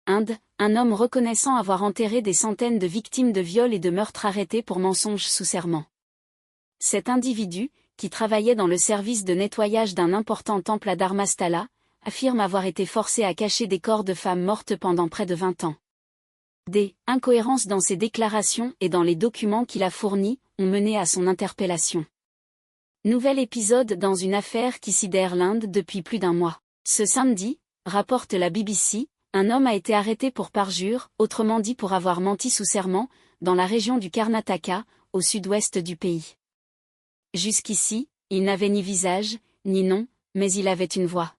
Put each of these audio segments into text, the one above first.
Inde, un homme reconnaissant avoir enterré des centaines de victimes de viols et de meurtres arrêté pour mensonge sous serment. Cet individu, qui travaillait dans le service de nettoyage d'un important temple à Dharmasthala, affirme avoir été forcé à cacher des corps de femmes mortes pendant près de 20 ans. Des incohérences dans ses déclarations et dans les documents qu'il a fournis ont mené à son interpellation. Nouvel épisode dans une affaire qui sidère l'Inde depuis plus d'un mois. Ce samedi, rapporte la BBC, un homme a été arrêté pour parjure, autrement dit pour avoir menti sous serment, dans la région du Karnataka, au sud-ouest du pays. Jusqu'ici, il n'avait ni visage, ni nom, mais il avait une voix.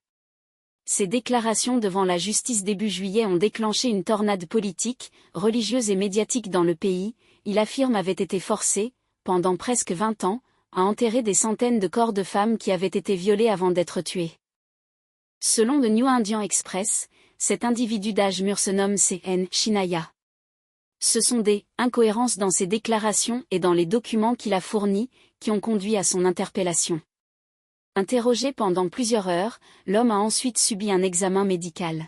Ses déclarations devant la justice début juillet ont déclenché une tornade politique, religieuse et médiatique dans le pays. Il affirme avoir été forcé, pendant presque 20 ans, à enterrer des centaines de corps de femmes qui avaient été violées avant d'être tuées. Selon le New Indian Express, cet individu d'âge mûr se nomme C.N. Shinaya. Ce sont des incohérences dans ses déclarations et dans les documents qu'il a fournis, qui ont conduit à son interpellation. Interrogé pendant plusieurs heures, l'homme a ensuite subi un examen médical.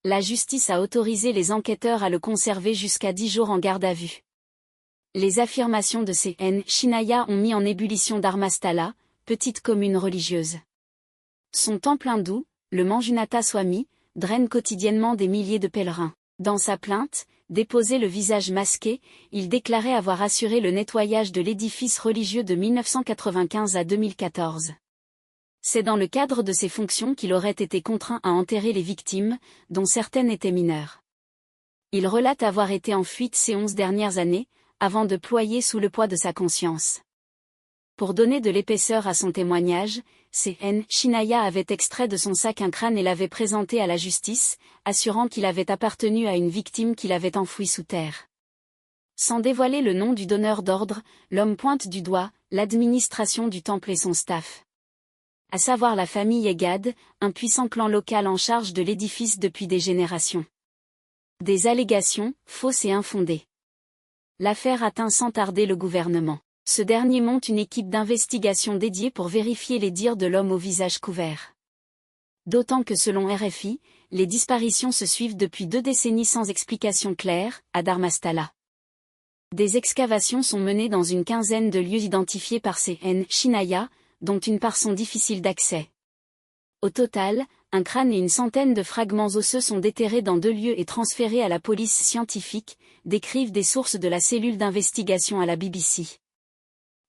La justice a autorisé les enquêteurs à le conserver jusqu'à 10 jours en garde à vue. Les affirmations de C.N. Shinaya ont mis en ébullition Dharmasthala, petite commune religieuse. Son temple hindou, le Manjunatha Swami, draine quotidiennement des milliers de pèlerins. Dans sa plainte, déposée le visage masqué, il déclarait avoir assuré le nettoyage de l'édifice religieux de 1995 à 2014. C'est dans le cadre de ses fonctions qu'il aurait été contraint à enterrer les victimes, dont certaines étaient mineures. Il relate avoir été en fuite ces 11 dernières années, avant de ployer sous le poids de sa conscience. Pour donner de l'épaisseur à son témoignage, C.N. Shinaya avait extrait de son sac un crâne et l'avait présenté à la justice, assurant qu'il avait appartenu à une victime qu'il avait enfouie sous terre. Sans dévoiler le nom du donneur d'ordre, l'homme pointe du doigt l'administration du temple et son staff. À savoir la famille Egad, un puissant clan local en charge de l'édifice depuis des générations. Des allégations, fausses et infondées. L'affaire atteint sans tarder le gouvernement. Ce dernier monte une équipe d'investigation dédiée pour vérifier les dires de l'homme au visage couvert. D'autant que selon RFI, les disparitions se suivent depuis 2 décennies sans explication claire, à Dharmasthala. Des excavations sont menées dans une quinzaine de lieux identifiés par C.N. Shinaya, dont une part sont difficiles d'accès. Au total, un crâne et une centaine de fragments osseux sont déterrés dans 2 lieux et transférés à la police scientifique, décrivent des sources de la cellule d'investigation à la BBC.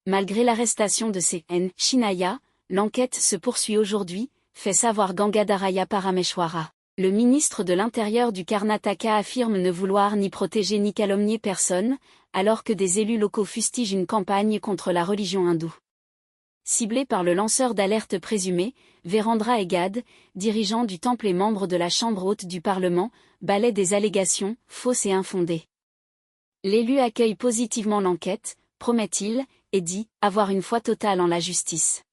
Malgré l'arrestation de C.N. Shinaya, l'enquête se poursuit aujourd'hui, fait savoir Gangadharaya Parameshwara. Le ministre de l'Intérieur du Karnataka affirme ne vouloir ni protéger ni calomnier personne, alors que des élus locaux fustigent une campagne contre la religion hindoue. Ciblé par le lanceur d'alerte présumé, Virendra Egad, dirigeant du temple et membre de la Chambre haute du Parlement, balaie des allégations, fausses et infondées. L'élu accueille positivement l'enquête, promet-il, et dit avoir une foi totale en la justice.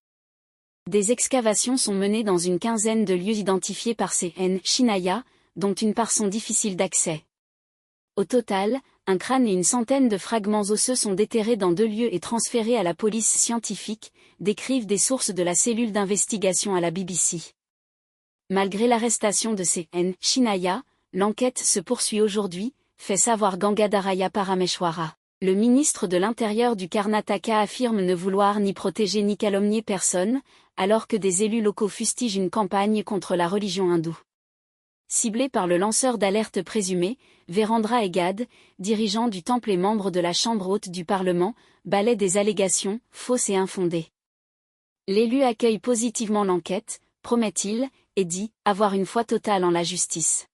Des excavations sont menées dans une quinzaine de lieux identifiés par C.N. Shinaya, dont une part sont difficiles d'accès. Au total, un crâne et une centaine de fragments osseux sont déterrés dans 2 lieux et transférés à la police scientifique, décrivent des sources de la cellule d'investigation à la BBC. Malgré l'arrestation de C.N. Shinaya, l'enquête se poursuit aujourd'hui, fait savoir Gangadharaya Parameshwara. Le ministre de l'Intérieur du Karnataka affirme ne vouloir ni protéger ni calomnier personne, alors que des élus locaux fustigent une campagne contre la religion hindoue. Ciblé par le lanceur d'alerte présumé, Virendra Egad, dirigeant du temple et membre de la Chambre haute du Parlement, balaie des allégations, fausses et infondées. L'élu accueille positivement l'enquête, promet-il, et dit avoir une foi totale en la justice.